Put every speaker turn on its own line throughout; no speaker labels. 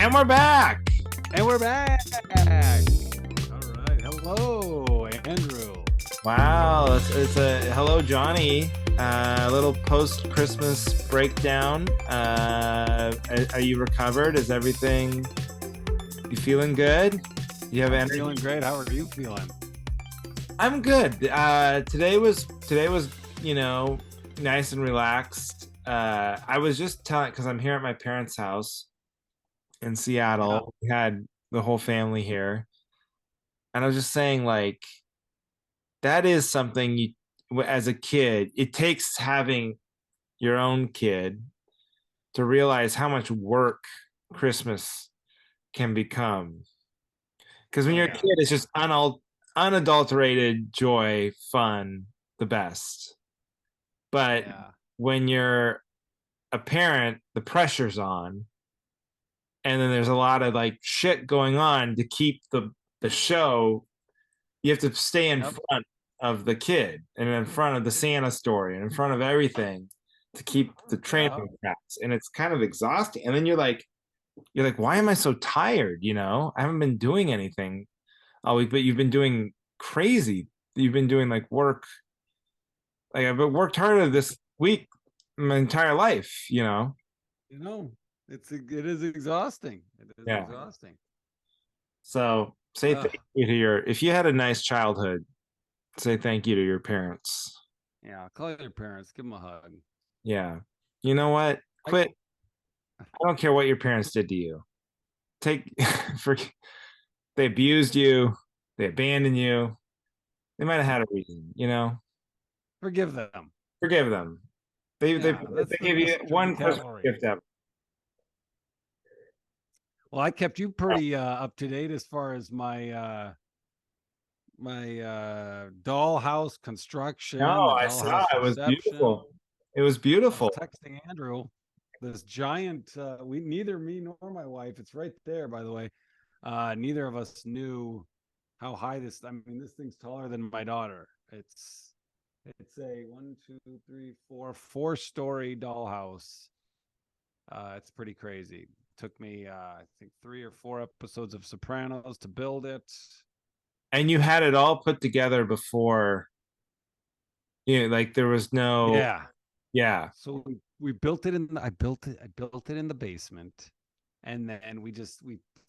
And we're back.
And we're back. All right. Hello, Andrew.
Wow. It's a hello, Johnny. A little post-Christmas breakdown. Are you recovered? Is everything? You feeling good? You have energy?
Feeling great. How are you feeling?
I'm good. Today was nice and relaxed. I was just telling because I'm here at my parents' house in Seattle. We had the whole family here, and I was just saying, like, that is something you, as a kid, it takes having your own kid to realize how much work Christmas can become. Because when you're a kid, it's just unadulterated joy, fun, the best. But when you're a parent, the pressure's on. And then there's a lot of like shit going on to keep the show. You have to stay in front of the kid and in front of the Santa story and in front of everything to keep the train on tracks. And it's kind of exhausting. And then you're like, why am I so tired? I haven't been doing anything all week, but you've been doing crazy. You've been doing like work. Like I've worked harder this week my entire life,
it is exhausting. It is exhausting.
So say thank you to if you had a nice childhood, say thank you to your parents.
Yeah, call your parents, give them a hug.
Yeah. You know what? Quit. I don't care what your parents did to you. They abused you, they abandoned you. They might have had a reason,
Forgive them.
Forgive them. They gave you one Christmas gift ever.
Well, I kept you pretty up to date as far as my dollhouse construction.
No, I saw it was beautiful. It was beautiful.
Texting Andrew, this giant. Neither me nor my wife. It's right there, by the way. Neither of us knew how high this. I mean, this thing's taller than my daughter. It's a 4-story dollhouse. It's pretty crazy. Took me, I think, 3 or 4 episodes of Sopranos to build it.
And you had it all put together before, like there was no. Yeah.
So we built it I built it in the basement, and then we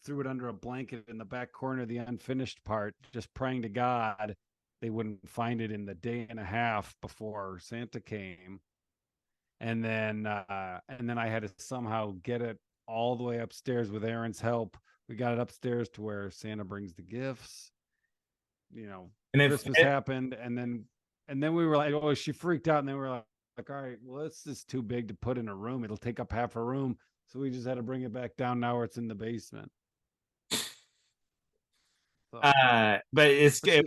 threw it under a blanket in the back corner, the unfinished part, just praying to God they wouldn't find it in the day and a half before Santa came. And then I had to somehow get it all the way upstairs with Aaron's help. We got it upstairs to where Santa brings the gifts. And Christmas happened, and then we were like, oh, she freaked out, and then we were like, all right, well, it's just too big to put in a room. It'll take up half a room. So we just had to bring it back down. Now it's in the basement.
So, but it's good.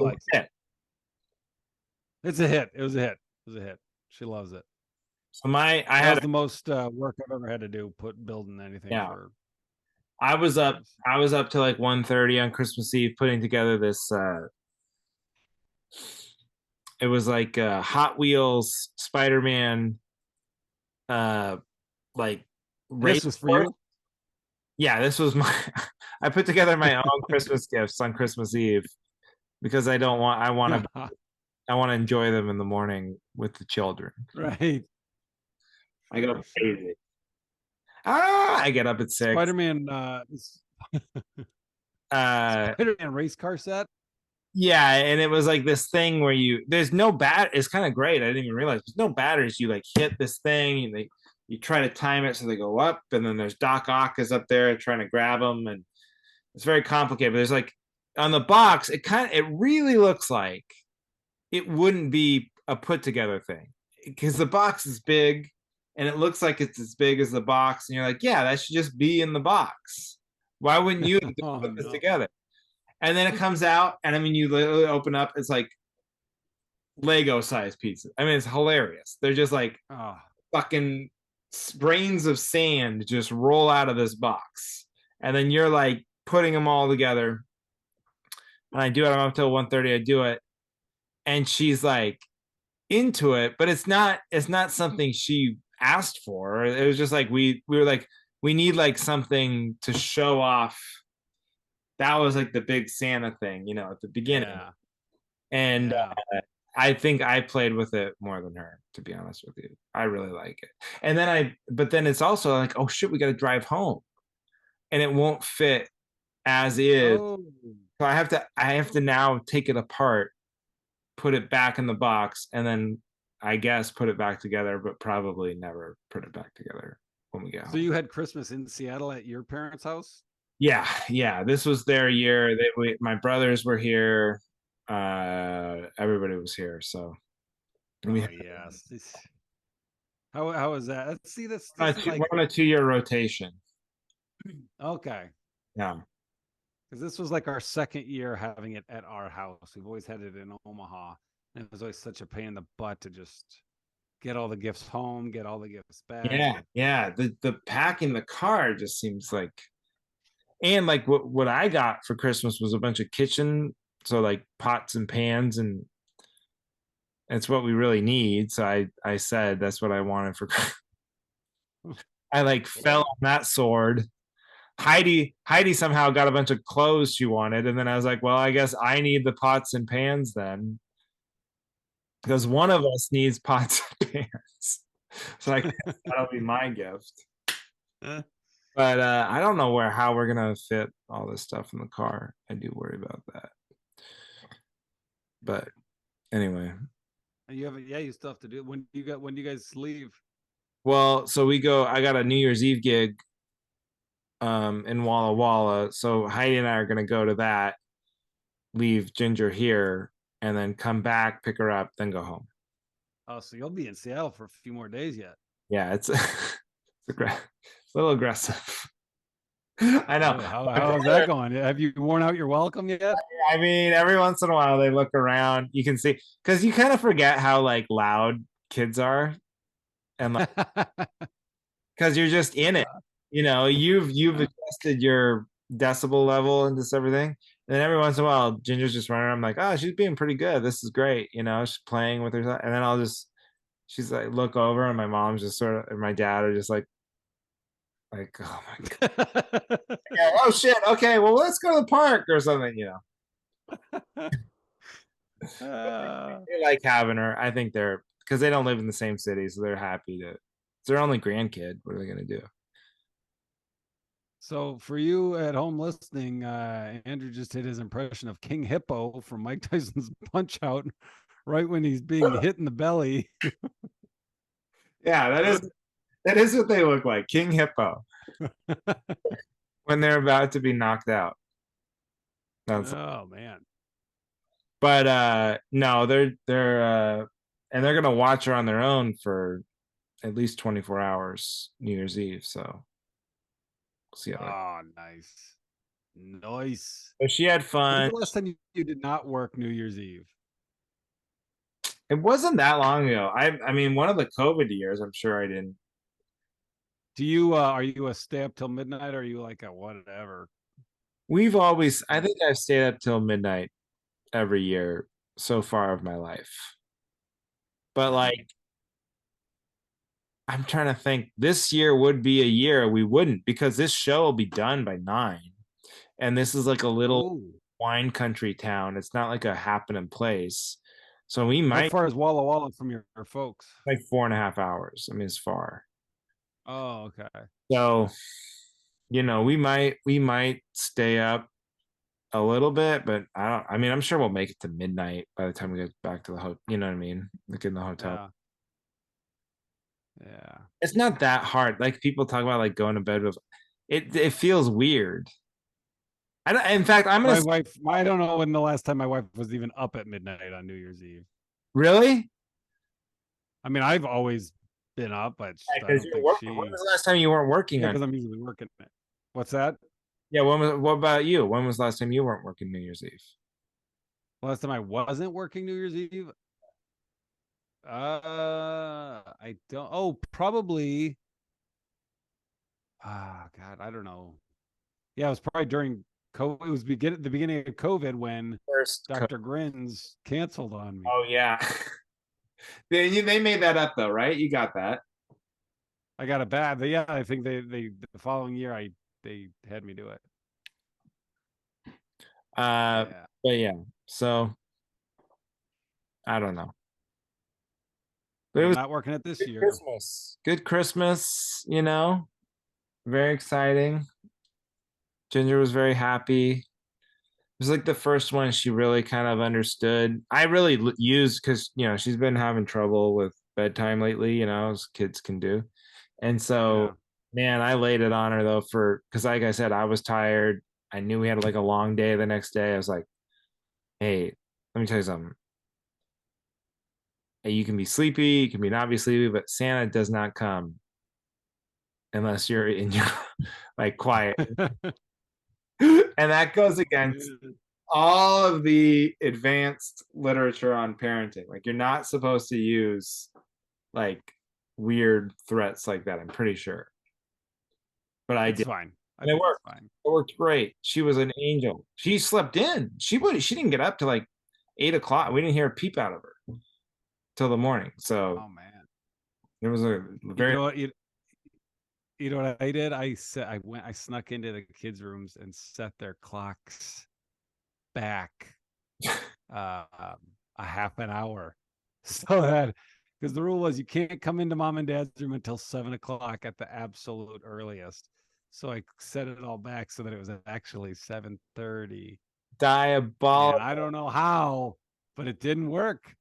It's a hit. It was a hit. She loves it.
So I had
the most work I've ever had to do building anything.
Yeah. I was up to like 1:30 on Christmas Eve putting together this. It was like Hot Wheels Spider-Man. Like
this was for you.
Yeah, this was my. I put together my own Christmas gifts on Christmas Eve because I want to enjoy them in the morning with the children.
Right.
I go crazy. I get up at 6.
Spider-Man Spider-Man race car set.
Yeah, and it was like this thing where there's no it's kind of great. I didn't even realize there's no batteries. You like hit this thing and you try to time it so they go up, and then there's Doc Ock is up there trying to grab them, and it's very complicated. But there's like on the box, it really looks like it wouldn't be a put together thing because the box is big and it looks like it's as big as the box, and you're like, yeah, that should just be in the box. Why wouldn't you put this together? And then it comes out, and I mean, you literally open up, it's like Lego size pieces. I mean, it's hilarious. They're just like fucking grains of sand just roll out of this box. And then you're like putting them all together. And I do it. I'm up till 1:30. I do it. And she's like into it, but it's not something she asked for. It was just like we were like, we need like something to show off. That was like the big Santa thing, at the beginning.
Yeah.
And
Yeah.
I think I played with it more than her, to be honest with you. I really like it. And then but then it's also like, oh shit, we got to drive home, and it won't fit as is.
Oh.
So I have to now take it apart, put it back in the box, and then I guess put it back together, but probably never put it back together when we get
So
home.
you had Christmas in Seattle at your parents' house?
Yeah, yeah. This was their year. My brothers were here. Everybody was here. So we
Oh
had
yes. How is that? See,
on
this is like
we're on a 2-year rotation.
okay.
Yeah.
Because this was like our second year having it at our house. We've always had it in Omaha. And it was always such a pain in the butt to just get all the gifts home, get all the gifts back.
Yeah, yeah. The packing the car just seems like, and like what I got for Christmas was a bunch of kitchen, so like pots and pans, and it's what we really need. So I said that's what I wanted for. I like fell
Well,
on that sword. Heidi somehow got a bunch of clothes she wanted, and then I was like, well, I guess I need the pots and pans then, because one of us needs pots and pans. So I guess that'll be my gift. But I don't know how we're gonna fit all this stuff in the car. I do worry about that. But anyway,
you have yeah, you still have to do. When do you guys leave?
well, so we go. I got a New Year's Eve gig in Walla Walla, so Heidi and I are gonna go to that, leave Ginger here, and then come back, pick her up, then go home.
Oh, so you'll be in Seattle for a few more days yet.
Yeah, it's a little aggressive. I know.
Really? How's that going? Have you worn out your welcome yet?
I mean, every once in a while they look around. You can see because you kind of forget how like loud kids are, and like because you're just in it. You've adjusted your decibel level and just everything. And then every once in a while, Ginger's just running around. I'm like, oh, she's being pretty good. This is great. She's playing with herself. And then she's like, look over, and my mom's just sort of, and my dad are just like, oh my God. Yeah, oh shit. Okay, well, let's go to the park or something.
Uh,
They like having her. I think they're, because they don't live in the same city, so they're happy to. It's their only grandkid. What are they gonna do?
so for you at home listening, Andrew just did his impression of King Hippo from Mike Tyson's Punch Out, right when he's being hit in the belly.
Yeah, that is what they look like, King Hippo, when they're about to be knocked out. That's,
Oh man.
but no, and they're gonna watch her on their own for at least 24 hours New Year's Eve. So we'll see how that.
Oh, nice. Nice.
But she had
When's
fun.
the last time you did not work New Year's Eve?
It wasn't that long ago. I mean, one of the COVID years, I'm sure I didn't.
Do you are you a stay up till midnight or are you like a whatever?
I think I've stayed up till midnight every year so far of my life. But
Yeah.
like, I'm trying to think, this year would be a year we wouldn't, because this show will be done by 9. And this is like a little
Oh.
wine country town. It's not like a happening place. So we
How
might
far is Walla Walla from your folks?
like 4.5 hours. I mean, it's far.
Oh, okay.
So, we might stay up a little bit, but I mean, I'm sure we'll make it to midnight by the time we get back to the hotel. You know what I mean? Like in the hotel.
Yeah. Yeah.
It's not that hard. Like people talk about like going to bed with it feels weird. I don't, in fact, I'm gonna
My wife, I don't know when the last time my wife was even up at midnight on New Year's Eve.
really.
I mean, I've always been up, but I
Because
don't
you're
think
working. When
she.
was the last time you weren't working
Yeah,
on?
because I'm usually working it. What's that?
Yeah, what about you? When was the last time you weren't working New Year's Eve?
Last time I wasn't working New Year's Eve. I don't. Oh, probably. Ah, God, I don't know. Yeah, it was probably during COVID. It was the beginning of COVID when
First.
Dr. Grins canceled on me.
Oh yeah. They made that up though, right? You got that.
I got it bad. But yeah, I think they the following year they had me do it.
Uh,
Yeah.
but yeah, so I don't know. But
Well,
it
I'm
was
not working it this
good
year.
Christmas. Good Christmas, you know, very exciting. Ginger was very happy. It was like the first one she really kind of understood. I really used because, she's been having trouble with bedtime lately, as kids can do. And
Yeah.
so, man, I laid it on her though because like I said, I was tired. I knew we had like a long day the next day. I was like, hey, let me tell you something. Hey, you can be sleepy, you can be not be sleepy, but Santa does not come unless you're in your like quiet. And that goes against all of the advanced literature on parenting. Like you're not supposed to use like weird threats like that, I'm pretty sure. But I
It's
did.
fine. I
And it
think it's
worked.
fine.
It worked great. She was an angel. She slept in. She didn't get up to like 8 o'clock. We didn't hear a peep out of her till the morning. So
Oh man.
it was a
You
very
know what? You know what I did? I snuck into the kids' rooms and set their clocks back uh, a half an hour, so that because the rule was you can't come into mom and dad's room until 7 o'clock at the absolute earliest. So I set it all back so that it was actually 7:30, and I
diabolical.
don't know how, but it didn't work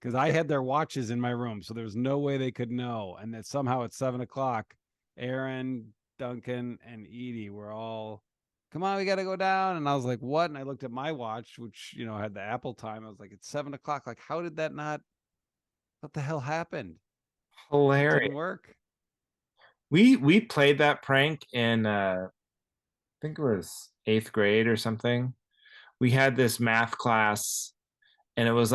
because I had their watches in my room, so there was no way they could know. And that somehow at 7 o'clock, Aaron, Duncan, and Edie were all, "Come on, we got to go down." And I was like, "What?" And I looked at my watch, which had the Apple time. I was like, "It's 7 o'clock. Like, how did that not? What the hell happened? It
Hilarious.
didn't work."
We played that prank in I think it was eighth grade or something. We had this math class and it was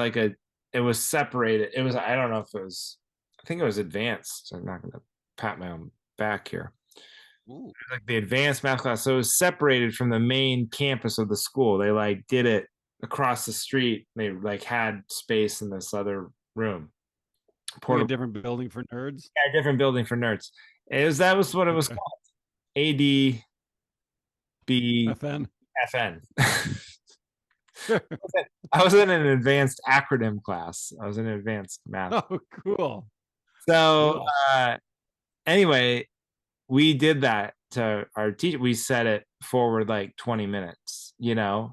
separated. It was, I don't know if it was, I think it was advanced. So I'm not gonna pat my own back here.
Ooh,
Like the advanced math class. So it was separated from the main campus of the school. They like did it across the street. They like had space in this other room.
like a
Portable,
different building for nerds.
yeah, different building for nerds. That was what it was
Okay,
called. ADBFN.
FN.
I was in an advanced acronym class. I was in an advanced math.
Oh, cool,
So
cool.
anyway, we did that to our teacher. We set it forward like 20 minutes,
Yeah,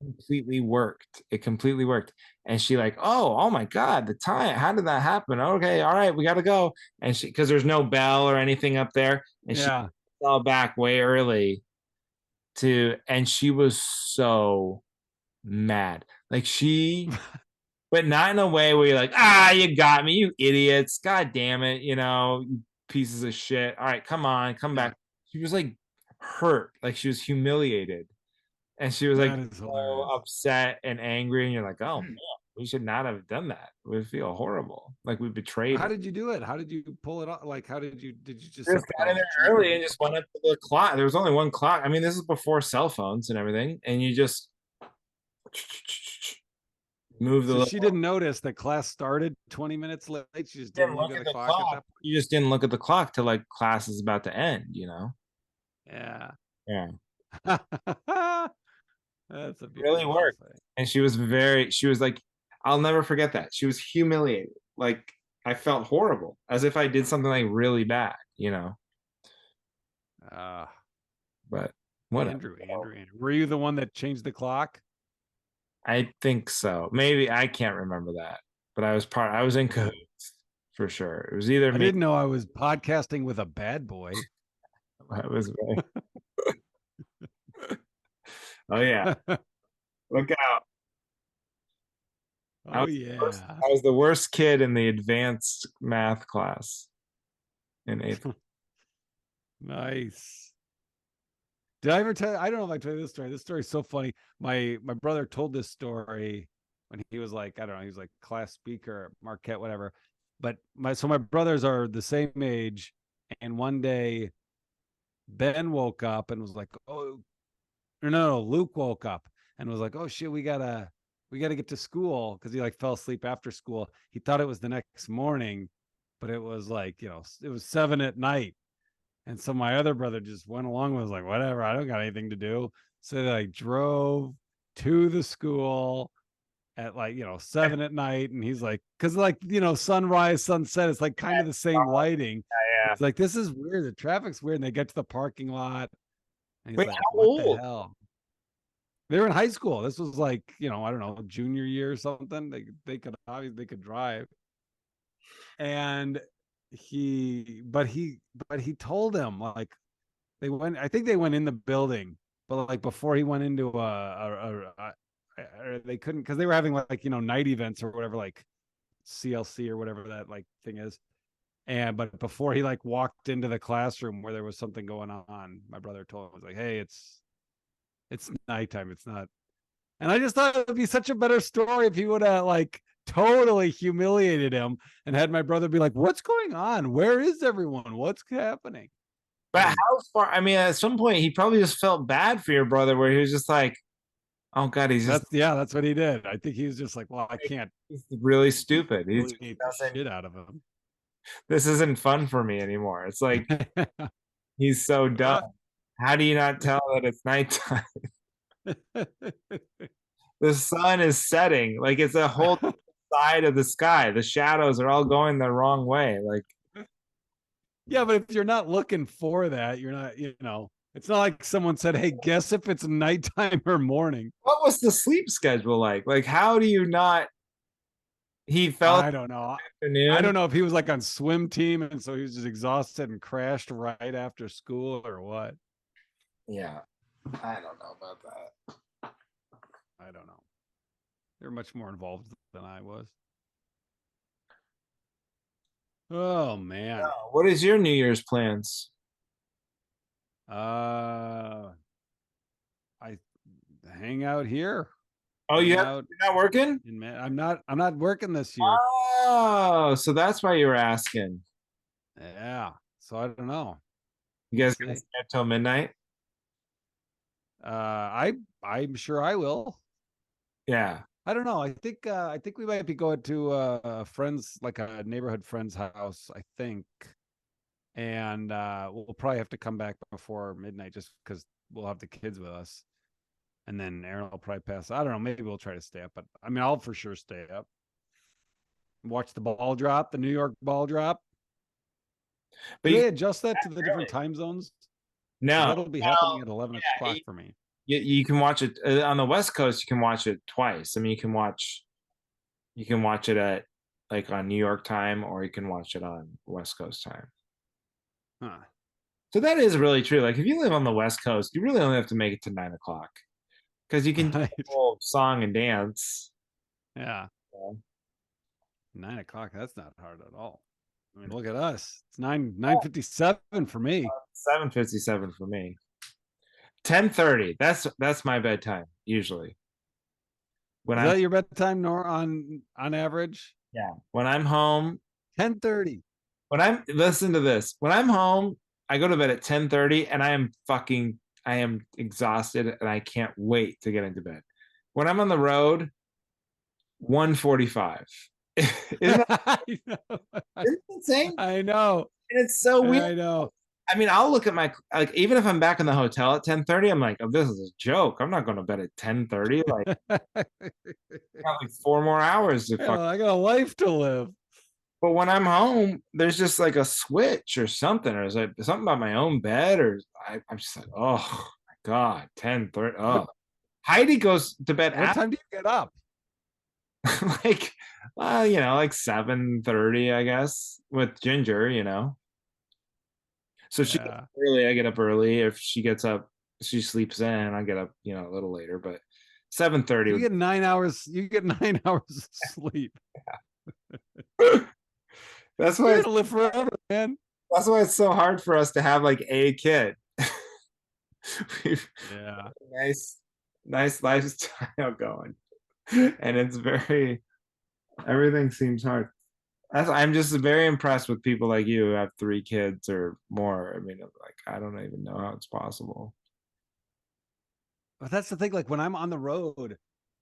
completely worked. It completely worked. And she like, oh my God, the time. How did that happen? Okay, all right, we gotta go. And because there's no bell or anything up there, and she
yeah.
fell back way early and she was so mad. Like but not in a way where you're like, you got me, you idiots. God damn it, you pieces of shit. All right, come on, come
Yeah,
back. She was like hurt, like she was humiliated. And she was like
that is
so
hilarious.
upset and angry. And you're like, oh man, we should not have done that. We feel horrible. Like we betrayed
How
her.
did you do it? How did you pull it off? Like, did you just
We
set
just got in
the
there
TV
early and
remote?
just went up to the clock. There was only one clock. I mean, this is before cell phones and everything. And you just move the
So
little,
she didn't notice that class started 20 minutes late. She just didn't
didn't
look
look
at
at
the
the
clock at
clock.
that point.
You just didn't look at the clock till like class is about to end.
Yeah.
Yeah.
That's a
Really
beautiful
worked.
thing.
And she was like, I'll never forget that. She was humiliated. Like I felt horrible, as if I did something like really bad.
Uh,
But whatever.
Andrew. Were you the one that changed the clock?
I think so. Maybe I can't remember that, but I was in
Ooh.
cahoots for sure. It was either
I
me.
didn't know I was podcasting with a bad boy.
I was, oh yeah, look out.
Oh yeah.
I was the worst kid in the advanced math class in eighth.
Nice. Did I ever tell you? I don't know if I told you this story. This story is so funny. My brother told this story when he was like, I don't know, he was like class speaker, Marquette, whatever. But my brothers are the same age. And one day Ben woke up and was like, "Oh, no, Luke woke up and was like, "Oh shit, we gotta get to school," because he like fell asleep after school. He thought it was the next morning, but it was like, it was 7 at night. And so my other brother just went along and was like, whatever, I don't got anything to do. So they like drove to the school at like, 7 at night. And he's like, cause like, sunrise, sunset, it's like kind of the same lighting.
Yeah.
He's like, this is weird. The traffic's weird. And they get to the parking lot and he's
Wait,
like,
how
what the
old?
hell? They were in high school. This was like, I don't know, junior year or something. They could obviously they could drive. And he told him like they went. I think they went in the building, but like before he went into they couldn't because they were having like night events or whatever, like CLC or whatever that like thing is. And but before he like walked into the classroom where there was something going on, my brother told him, was like, hey, it's nighttime. It's not. And I just thought it would be such a better story if he would have like totally humiliated him and had my brother be like, what's going on? Where is everyone? What's happening?
But
But
how far? I mean, at some point, he probably just felt bad for your brother, where he was just like, "Oh God,
that's what he did. I think he was just like, well, I can't
he's really stupid. He's
humiliate the
doesn't.
shit out of him.
This isn't fun for me anymore." It's like he's so dumb. How do you not tell that it's nighttime? The sun is setting. Like it's a whole side of the sky. The shadows are all going the wrong way. Like,
Yeah, but if you're not looking for that, you're not, it's not like someone said, hey, guess if it's nighttime or morning.
what was the sleep schedule like? Like, how do you not? He fell
I don't know. I
afternoon.
don't know if he was like on swim team and so he was just exhausted and crashed right after school or what.
Yeah, I don't know about that.
I don't know. They're much more involved than I was. Oh man.
What is your New Year's plans?
Uh I hang out here.
Oh,
Hang
you're
out
not working?
in man. I'm not working this year.
Oh, so that's why you were asking.
Yeah. So I don't know.
You
We'll
guys gonna
see.
stay up till midnight?
I'm sure I will.
Yeah.
I don't know. I think we might be going to a friend's like a neighborhood friend's house, I think. And we'll probably have to come back before midnight just because we'll have the kids with us. And then Aaron will probably pass. I don't know. Maybe we'll try to stay up, but I mean, I'll for sure stay up. Watch the ball drop, the New York ball drop.
But
Do
you
they adjust that to the different
really
time zones? Because
no.
that'll be happening
Well,
at 11
yeah,
o'clock for me.
you can watch it on the West Coast. You can watch it twice. I mean, you can watch it at like on New York time, or you can watch it on West Coast time.
Huh.
So that is really true. Like if you live on the West Coast, you really only have to make it to 9 o'clock because you can do
Right.
the whole song and dance.
Yeah.
So,
9 o'clock. That's not hard at all. I mean, look at us. It's 9:57 for me.
7:57 for me. 10:30. That's my bedtime usually. When
Is
I'm
that your bedtime nor on average?
yeah, when I'm home,
10:30.
when I'm listen to this. When I'm home, I go to bed at 10:30 and I am exhausted and I can't wait to get into bed. When I'm on the road, 1:45. Isn't that
I know.
isn't that insane?
I know.
And it's so weird.
I know.
I mean, I'll look at my like even if I'm back in the hotel at 10:30, I'm like, oh, this is a joke. I'm not going to bed at 10:30. Like I got like 4 more hours to fuck.
I got a life to live.
But when I'm home, there's just like a switch or something, or is it something about my own bed, or I'm just like, oh my God, 10:30.
What
Oh. Heidi goes to bed
what
at
time do you get up?
like like 7:30, I guess, with Ginger. So she gets
Yeah.
up early, I get up early. If she gets up, she sleeps in, I get up, a little later, but 7:30
You
would
get 9 hours. You get 9 hours of sleep.
that's why
You're
it's
gonna live forever, man.
that's why it's so hard for us to have like a kid. We've
Yeah.
nice lifestyle going. And it's very everything seems hard. I'm just very impressed with people like you who have 3 kids or more. I mean, like I don't even know how it's possible.
But that's the thing. Like when I'm on the road,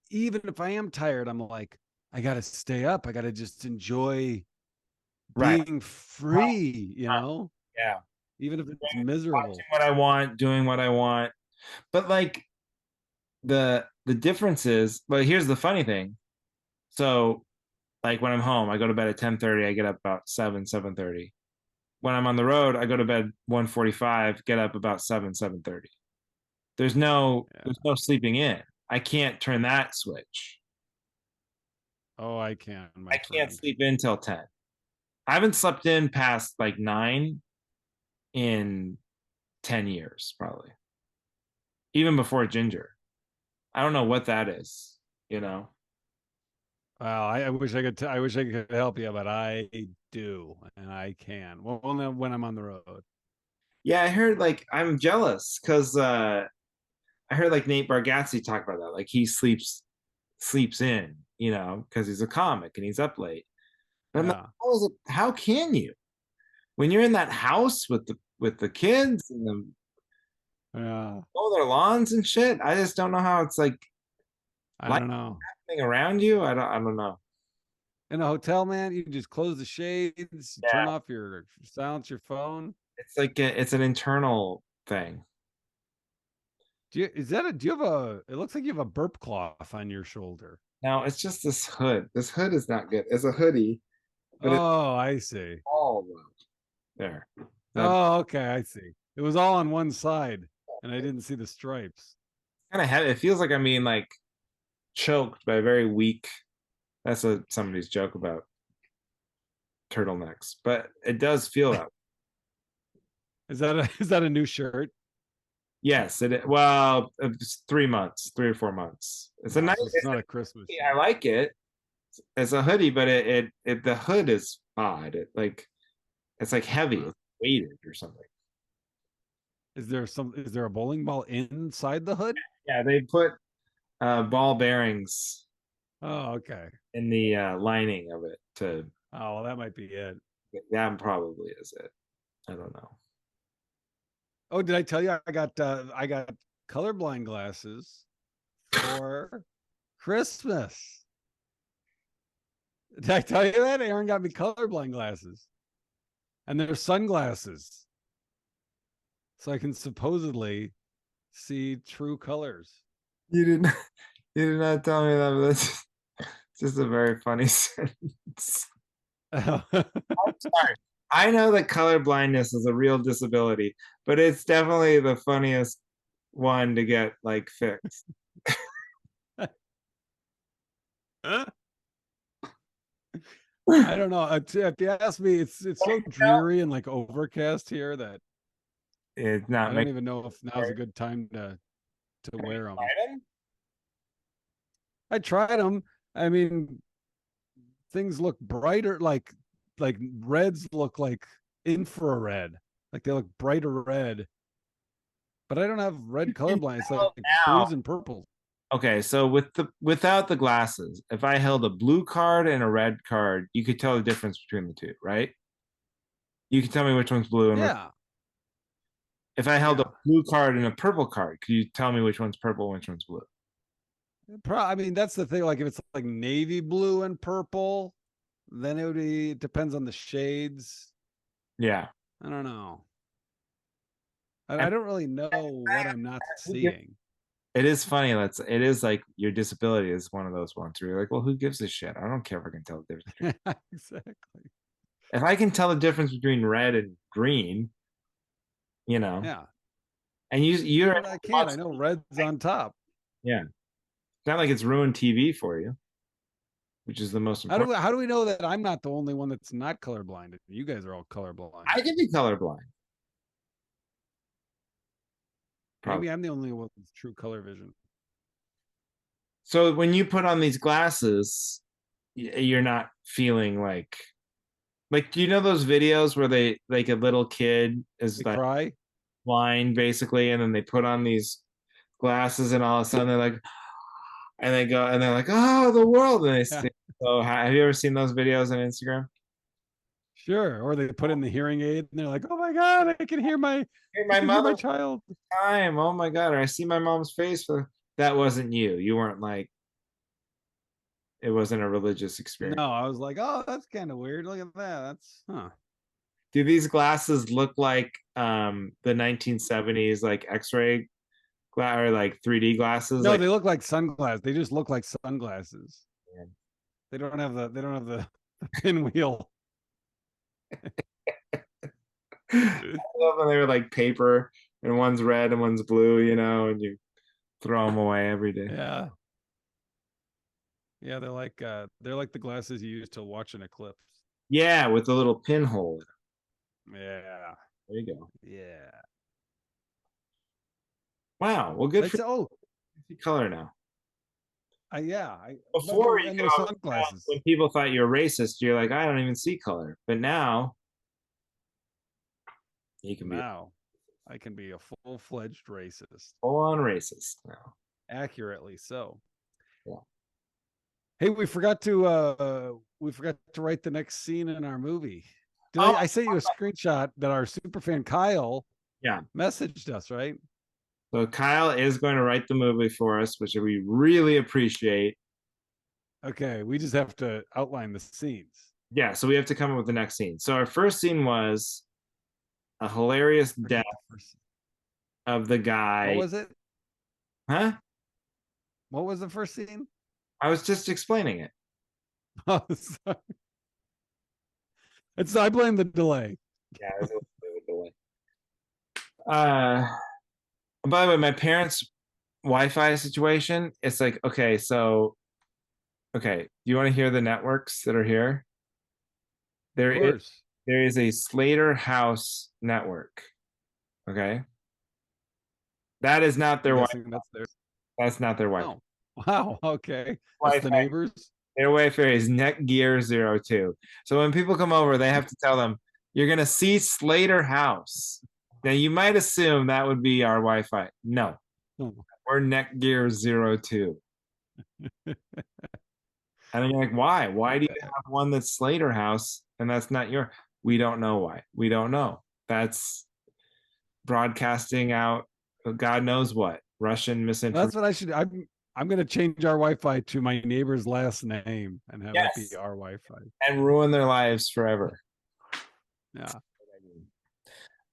even if I am tired, I'm like, I gotta stay up. I gotta just enjoy
Right.
being free,
Yeah.
even if it's
Watching
miserable.
what I want, doing what I want. But like the difference is, but here's the funny thing. So like when I'm home, I go to bed at 10:30, I get up about 7:30. When I'm on the road, I go to bed 1:45, get up about 7:30. There's
Yeah.
no sleeping in. I can't turn that switch.
Oh, I can,
I
my
can't
friend.
sleep in till 10. I haven't slept in past like 9 in 10 years, probably. Even before Ginger. I don't know what that is, you know?
Well, I wish I could. I wish I could help you, but I do, and I can. Well, only when I'm on the road.
Yeah, I heard like I'm jealous because I heard like Nate Bargatze talk about that. Like he sleeps in, because he's a comic and he's up late. But I'm like,
Yeah,
how can you? When you're in that house with the kids and the
yeah.
all their lawns and shit, I just don't know how it's like
I
life
don't know.
happening around you. I don't know.
In a hotel, man, you can just close the shades, turn
Yeah,
off your silence your phone.
it's like it's an internal thing.
Do you have a? It looks like you have a burp cloth on your shoulder.
Now it's just this hood. This hood is not good. It's a hoodie, but it's
Oh, I see.
all there. That
Oh, okay, I see. It was all on one side, and I didn't see the stripes.
kind of heavy. It feels like I'm being like choked by a very weak. That's somebody's joke about turtlenecks, but it does feel that way.
Is that a new shirt?
Yes, well, it's 3 months, 3 or 4 months. It's a
Oh,
nice.
so it's not a Christmas
I
shirt.
like it. It's a hoodie, but the hood is odd. It's like heavy.
Huh.
It's weighted or something.
Is there a bowling ball inside the hood?
Yeah, they put ball bearings
Oh, okay.
in the lining of it to
Oh, well, that might be it.
that probably is it. I don't know.
Oh, did I tell you I got colorblind glasses for Christmas? Did I tell you that? Aaron got me colorblind glasses. And they're sunglasses. So I can supposedly see true colors.
You didn't. You did not tell me that, but that's just a very funny sentence. Sorry. I know that color blindness is a real disability, but it's definitely the funniest one to get like fixed.
I don't know. If you ask me, it's so dreary and like overcast here that
It's not
I don't
making
even know if now's a good time to wear them.
item.
I tried them. I mean, things look brighter. Like reds look like infrared. Like they look brighter red. But I don't have red colorblind. It's like
Now,
blues and purples.
okay, so without the glasses, if I held a blue card and a red card, you could tell the difference between the two, right? You can tell me which one's blue and which.
Yeah,
If I held a
yeah.
blue card and a purple card, could you tell me which one's purple, which one's blue?
I mean, that's the thing. Like if it's like navy blue and purple, then it would be. It depends on the shades.
Yeah.
I don't know.
And
I don't really know what I'm not seeing.
it is funny. It is like your disability is one of those ones where you're like, well, who gives a shit? I don't care if I can tell the difference.
Exactly.
If I can tell the difference between red and green, you know,
Yeah.
and you're
But I can't. I know red's on top.
yeah. It's not like it's ruined TV for you, which is the most important.
How do we know that I'm not the only one that's not colorblind? You guys are all colorblind.
I can be colorblind, probably.
Maybe I'm the only one with true color vision.
So when you put on these glasses, you're not feeling like do you know those videos where they like a little kid is
They
like
cry.
blind basically, and then they put on these glasses, and all of a sudden they're like, and they go and they're like, oh, the world, and they
Yeah,
so have you ever seen those videos on Instagram?
sure. Or they put in the hearing aid and they're like, "Oh my god,
Hey,
I
my
can hear
mother
my child."
time. Oh my god, or I see my mom's face. That wasn't you. You weren't like It wasn't a religious
No,
experience.
I was like, oh, that's kind of weird. Look at that. That's huh.
Do these glasses look like the 1970s like X-ray or like 3D glasses?
No,
Like,
they look like sunglasses. They just look like sunglasses. They don't have the pinwheel.
I love when they were like paper and one's red and one's blue, and you throw them away every day.
Yeah. Yeah, they're like the glasses you use to watch an eclipse.
Yeah, with a little pinhole.
Yeah.
There you go.
Yeah.
Wow. Well, good for
It's oh,
you. Color now.
yeah, I but
Before you
and
could
those
always tell
sunglasses.
when people thought you were racist, you're like, I don't even see color. But now you can be
Now I can be a full-fledged racist.
full on racist now.
Accurately so.
Yeah.
Hey, we forgot to write the next scene in our movie. Did
Oh,
I sent you a screenshot that our super fan Kyle
yeah.
messaged us, right?
So Kyle is going to write the movie for us, which we really appreciate.
Okay, we just have to outline the scenes.
Yeah, so we have to come up with the next scene. So our first scene was a hilarious death
Forget the first.
of the
What
guy.
was it?
Huh?
What was the first scene?
I was just explaining it.
Oh, sorry. I blame the delay.
Yeah, it was a little bit of a delay. By the way, my parents' Wi-Fi situation, it's like, okay, so okay, do you want to hear the networks that are here?
Of
There is
course.
there is a Slater House network. Okay. That is not their
I'm
Wi-Fi.
guessing that's there.
That's not their Wi-Fi.
Oh, wow. Okay, that's the
Wi-Fi.
neighbors.
Their Wi-Fi is Netgear 02. So when people come over, they have to tell them, you're gonna see Slater House. Now you might assume that would be our Wi-Fi. No,
Oh,
we're Netgear 02. And then you're like, why? Why do you
okay.
have one that's Slater House and that's not your? We don't know why. We don't know. That's broadcasting out God knows what. Russian
That's
misinformation.
what I should. I'm going to change our Wi-Fi to my neighbor's last name and have that be
Yes.
our Wi-Fi.
And ruin their lives forever.
Yeah.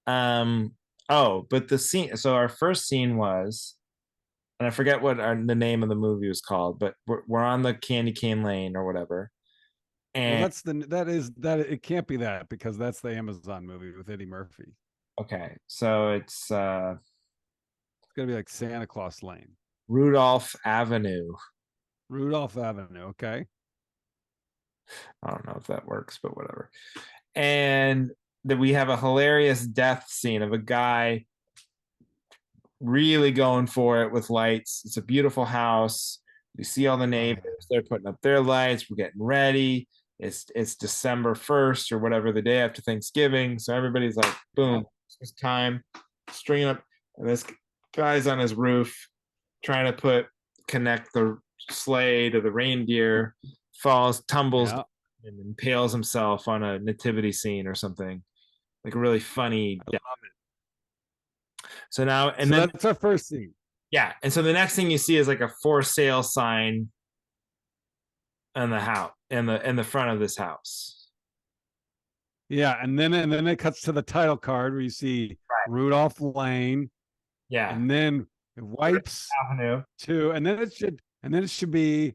Um, oh, but the scene, so our first scene was, and I forget what the name of the movie was called, but we're on the Candy Cane Lane or whatever.
Well,
And
that it can't be that because that's the Amazon movie with Eddie Murphy.
okay, so it's
It's going to be like Santa Claus Lane,
Rudolph Avenue.
Rudolph Avenue. Okay.
I don't know if that works, but whatever. And that we have a hilarious death scene of a guy really going for it with lights. It's a beautiful house. We see all the
Oh
neighbors.
yeah.
They're putting up their lights. We're getting ready. It's December 1st or whatever, the day after Thanksgiving. So everybody's like, boom,
Yep.
it's time, stringing up. And this guy's on his roof trying to connect the sleigh to the reindeer, falls, tumbles,
Yeah.
and impales himself on a nativity scene or something. Like a really funny
I
death.
love it.
So now, and
So
then
that's our first scene.
yeah, and so the next thing you see is like a for sale sign in the house in the front of this house.
Yeah, and then it cuts to the title card where you see
Right.
Rudolph Lane,
Yeah.
and then it wipes
Avenue.
to, and then it should be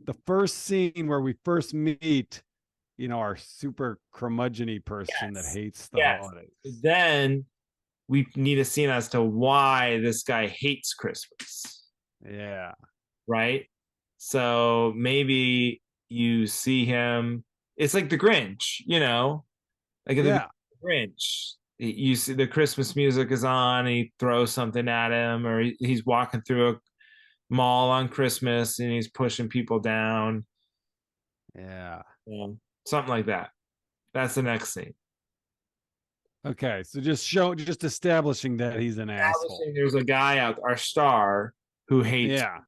the first scene where we first meet, our super curmudgeony person that
Yes.
hates the
Yes.
holidays.
Then we need a scene as to why this guy hates Christmas,
Yeah.
right? So maybe you see him. It's like the Grinch, like at the
Yeah.
Grinch. You see the Christmas music is on, and he throws something at him, or he's walking through a mall on Christmas and he's pushing people down,
Yeah.
something like that. That's the next scene.
Okay. So just establishing that he's an asshole.
Establishing there's a guy out, our star, who hates,
Yeah.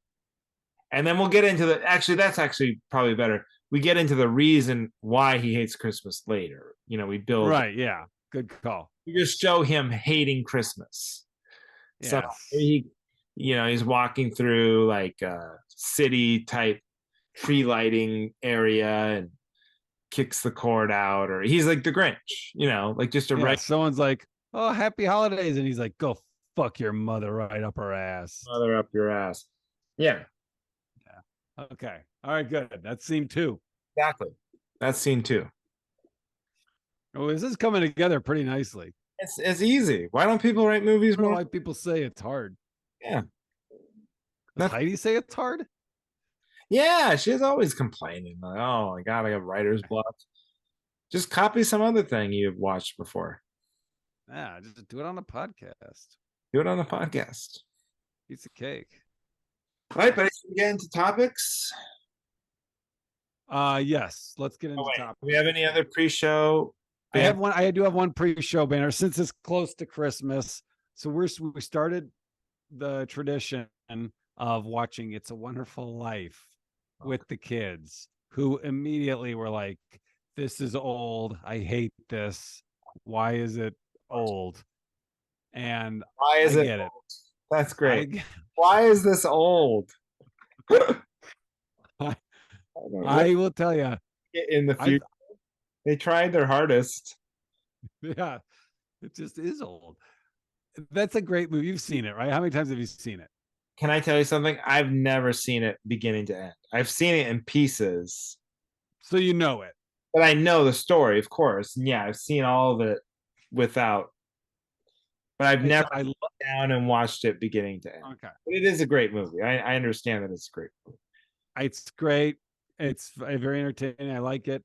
and then we'll get into the. Actually, that's actually probably better. We get into the reason why he hates Christmas later. We build.
Right. Yeah. Good call.
We just show him hating Christmas. So
Yes.
he's walking through like a city type tree lighting area and kicks the cord out, or he's like the Grinch, like just a
Yeah,
right
someone's like, "Oh, happy holidays," and he's like, "Go fuck your mother right up her ass."
mother up your ass. Yeah,
Yeah. Okay. All right. Good. That's scene two.
exactly. That's scene two.
Oh, this is coming together pretty nicely.
It's easy. Why don't people write movies
I don't know
more?
why people say it's hard.
Yeah.
Does
That's
Heidi say it's hard?
yeah, she's always complaining. Like, oh my God, I got writer's block. Just copy some other thing you've watched before.
Yeah, just do it on a podcast.
Do it on a podcast.
Piece of cake.
All right, but should we get into topics?
Yes. Let's get
Oh
into
wait,
topics.
do we have any other pre-show
I
band?
have one. I do have one pre-show banner since it's close to Christmas. So we started the tradition of watching "It's a Wonderful Life" with the kids, who immediately were like, "This is old. I hate this. Why is it old?" And
Why is
I
it?
get it.
That's great.
I
Why is this old?
I,
What
I will tell you.
in the
I
future? They tried their hardest.
Yeah, it just is old. That's a great movie. You've seen it, right? How many times have you seen it?
Can I tell you something? I've never seen it beginning to end. I've seen it in pieces,
So you know it.
but I know the story, of course. And yeah, I've seen all of it without, but I've
It's
never
I love.
sat down and watched it beginning to end.
Okay,
But it is a great movie. I understand that it's great.
it's great. It's very entertaining. I like it,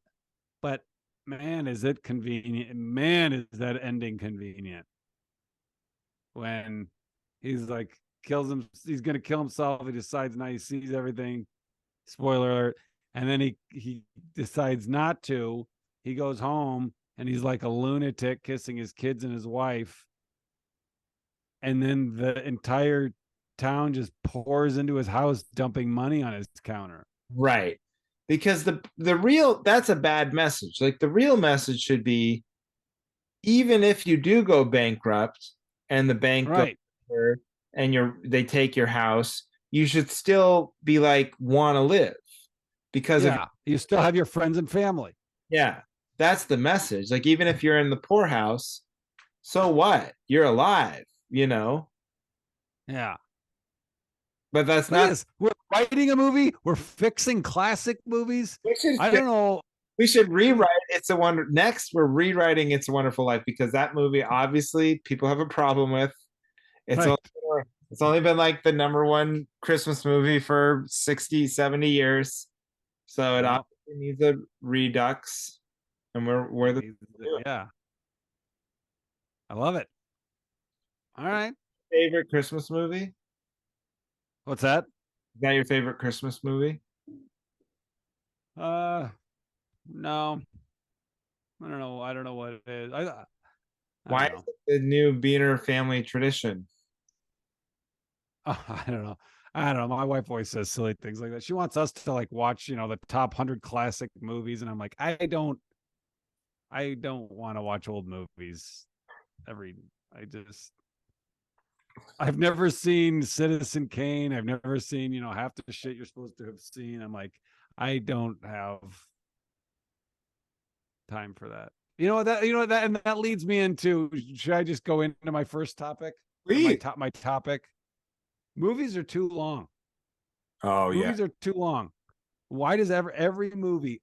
but man, is it convenient? Man, is that ending convenient? When he's like kills him, he's gonna kill himself. He decides now he sees everything. Spoiler alert. And then he decides not to. He goes home and he's like a lunatic kissing his kids and his wife. And then the entire town just pours into his house, dumping money on his counter.
Right. Because the real that's a bad message. Like the real message should be even if you do go bankrupt and the bank goes
Right.
under and they take your house, you should still be like want to live because of
Yeah. You still have your friends and family.
yeah, that's the message. Like even if you're in the poorhouse, so what? You're alive.
Yeah.
But that's
Look at
not
this. We're writing a movie. We're fixing classic movies.
we should
I don't know.
we should rewrite It's a Wonder next we're rewriting It's a Wonderful Life because that movie obviously people have a problem with. It's
Right.
only it's only been like the number one Christmas movie for 60, 70 years. So it
Yeah.
obviously needs a redux. And we're the
Yeah. I love it. All right.
favorite Christmas movie?
What's that?
Is that your favorite Christmas movie?
Uh, no, I don't know. I don't know what it is. I
Why
don't
is
know.
it the new Beaner family tradition?
I don't know. I don't know. My wife always says silly things like that. She wants us to like watch, the top 100 classic movies, and I'm like, I don't want to watch old movies. Every, I just, I've never seen Citizen Kane. I've never seen, half the shit you're supposed to have seen. I'm like, I don't have time for that. And that leads me into. Should I just go into my first topic or
Please.
my topic? Movies are too long.
Oh yeah.
Movies are too long. Why does every movie,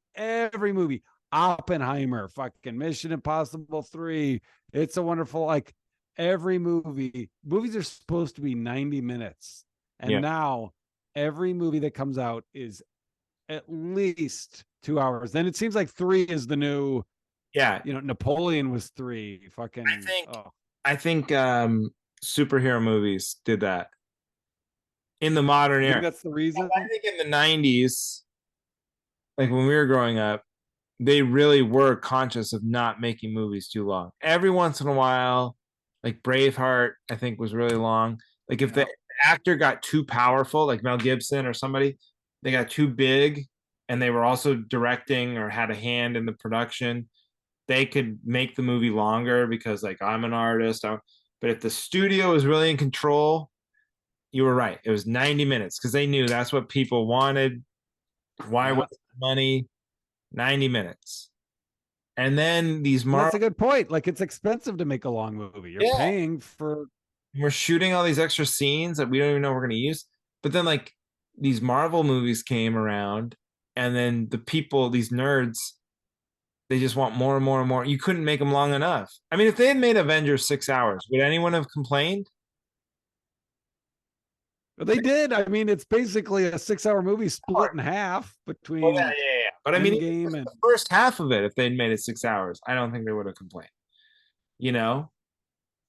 Oppenheimer, fucking Mission Impossible 3, It's a Wonderful, like every movies are supposed to be 90 minutes. And
Yeah.
now every movie that comes out is at least 2 hours. Then it seems like 3 is the new,
Yeah.
Napoleon was 3. Fucking,
I think
oh,
I think superhero movies did that in the modern
you think
era.
that's the reason?
I think in the 90s, like when we were growing up, they really were conscious of not making movies too long. Every once in a while, like Braveheart, I think was really long. Like if the
Yep.
actor got too powerful, like Mel Gibson or somebody, they got too big and they were also directing or had a hand in the production, they could make the movie longer because like I'm an artist. But if the studio was really in control, you were right. It was 90 minutes because they knew that's what people wanted. Why
Yeah.
waste money? 90 minutes. And then these
And that's
Marvel,
a good point. Like it's expensive to make a long movie. You're
yeah,
paying for
we're shooting all these extra scenes that we don't even know we're going to use. But then, like, these Marvel movies came around, and then the people, these nerds, they just want more and more and more. You couldn't make them long enough. I mean, if they had made Avengers 6 hours, would anyone have complained?
But they did. I mean, it's basically a 6 hour movie split
Sure.
in half
Well, yeah,
between
yeah, yeah. But I mean, even
Endgame
just
and
the first half of it, if they'd made it 6 hours, I don't think they would have complained, you know?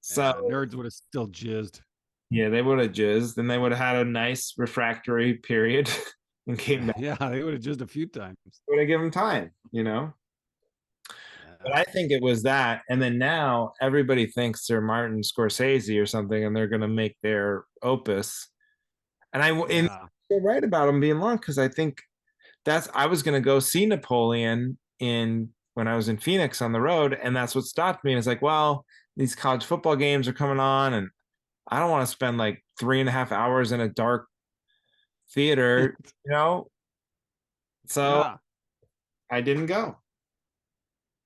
So,
yeah, nerds would have still jizzed.
yeah, they would have jizzed, and they would have had a nice refractory period and came back.
Yeah, they would have jizzed a few times.
Would have given time, you know? But
Yeah.
I think it was that. And then now everybody thinks they're Martin Scorsese or something, and they're going to make their opus. And
Yeah.
you're right about them being long, because I think I was going to go see Napoleon in when I was in Phoenix on the road, and that's what stopped me. And it's like, well, these college football games are coming on, and I don't want to spend like 3.5 hours in a dark theater, you know? So
Yeah.
I didn't go.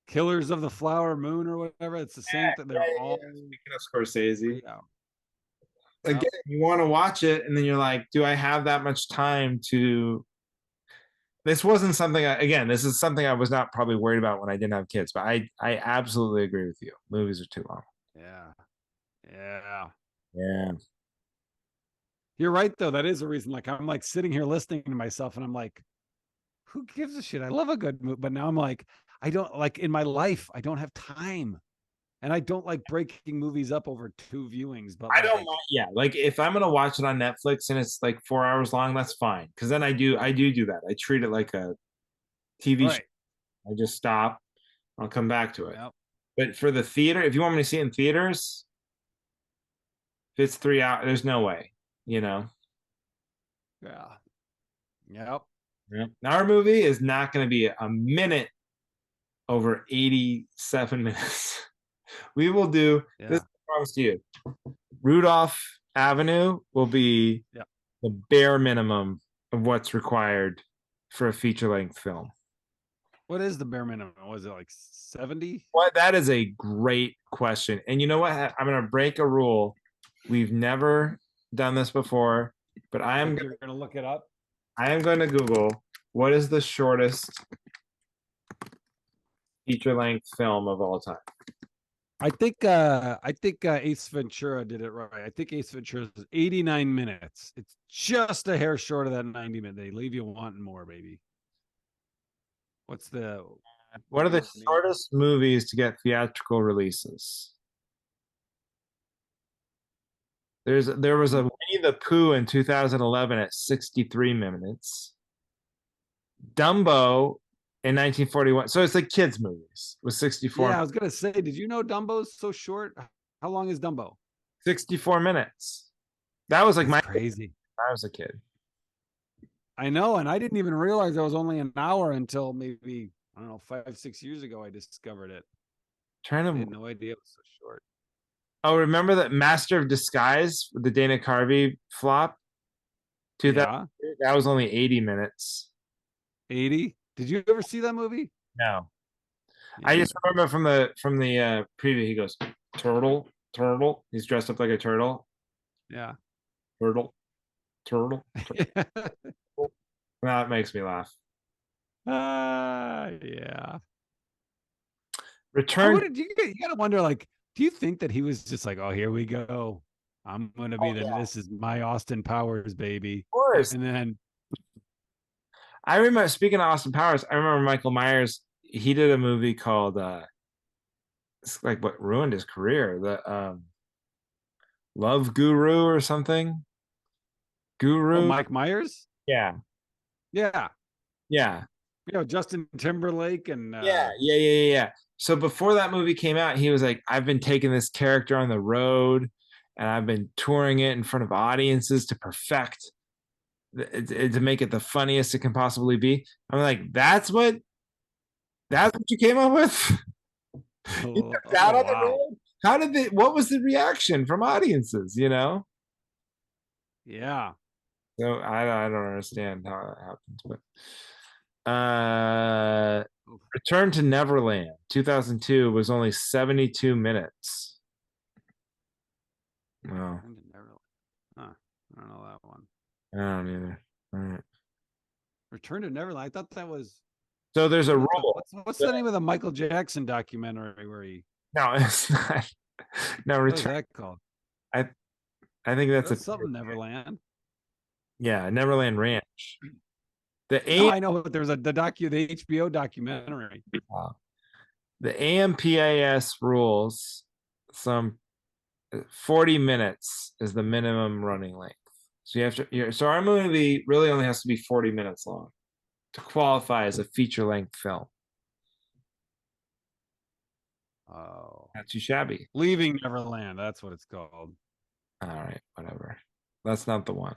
Killers of the Flower Moon or whatever. It's the
Yeah,
same thing.
yeah,
They're
yeah.
all
Speaking of Scorsese,
3 hours. Yeah.
again, you want to watch it, and then you're like, do I have that much time to? This wasn't something. Again, this is something I was not probably worried about when I didn't have kids, but I absolutely agree with you. Movies are too long.
Yeah. Yeah.
Yeah.
You're right though. That is a reason. Like I'm like sitting here listening to myself and I'm like, who gives a shit? I love a good movie. But now I'm like, I don't like in my life, I don't have time. And I don't like breaking movies up over two viewings, but
I don't
like,
mind. Yeah, like if I'm gonna watch it on Netflix and it's like 4 hours long, that's fine. Because then I do that. I treat it like a TV show.
right.
I just stop. I'll come back to it.
Yep.
But for the theater, if you want me to see it in theaters, if it's 3 hours, there's no way. You know.
Yeah. Yep.
Yeah. Our movie is not going to be a minute over 87 minutes. We will do this.
Yeah.
I promise to you. Rudolph Avenue will be
Yep.
the bare minimum of what's required for a feature length film.
What is the bare minimum? Was it like 70?
What That is a great question. And you know what? I'm going to break a rule. We've never done this before, but
But you're gonna look it up.
I am going to Google what is the shortest feature length film of all time.
I think Ace Ventura did it right. I think Ace Ventura is 89 minutes. It's just a hair short of that 90 minute. They leave you wanting more, baby. What's the
What are the
name?
shortest movies to get theatrical releases? There was a
Mm,
Winnie the Pooh in 2011 at 63 minutes. Dumbo in 1941. So it's like kids movies with 64
Yeah, I was gonna say, did you know Dumbo's so short? How long is Dumbo?
64 minutes. That was like
That's
my
crazy.
when I was a kid.
I know, and I didn't even realize it was only an hour until maybe I don't know 5, 6 years ago. I discovered it.
Trying
I had
to
no idea it was so short.
Oh, remember that Master of Disguise with the Dana Carvey flop? 2000.
Yeah,
That was only 80 minutes.
80. Did you ever see that movie?
No. I
Yeah,
just remember from the preview, he goes, turtle, turtle. He's dressed up like a turtle.
yeah.
Turtle, turtle, turtle. That makes me laugh.
Yeah. I
Return.
would you gotta wonder, like, do you think that he was just like, oh, here we go. I'm gonna be
Oh
the
yeah,
this is my Austin Powers, baby.
of course.
And then
I remember, speaking of Austin Powers, I remember Michael Myers. He did a movie called it's like what ruined his career, the Love Guru or something.
oh,
Guru.
Mike Myers?
Yeah,
Yeah.
yeah,
Justin Timberlake and
yeah. So before that movie came out, he was like, I've been taking this character on the road, and I've been touring it in front of audiences to perfect to make it the funniest it can possibly be. I'm like, that's what you came up with? You
oh,
took that
oh
on the
wow.
road? What was the reaction from audiences, you know?
Yeah.
So I don't understand how that happens, but Return to Neverland 2002 was only 72 minutes. Wow.
Return to Neverland. Huh. I don't know that one.
I don't either. All right.
Return to Neverland. I thought that was
So there's a
wasn't that the
rule.
what's the name of the Michael Jackson documentary where he
No, it's not. No,
what is
return.
that called?
I I think that's a
That's something Neverland.
yeah, Neverland Ranch. The
No,
A
I know, but there's the HBO documentary.
the AMPAS rules some 40 minutes is the minimum running length. So you have to so our movie really only has to be 40 minutes long to qualify as a feature length film.
Oh,
Not too shabby.
Leaving Neverland. That's what it's called.
All right, whatever. That's not the one.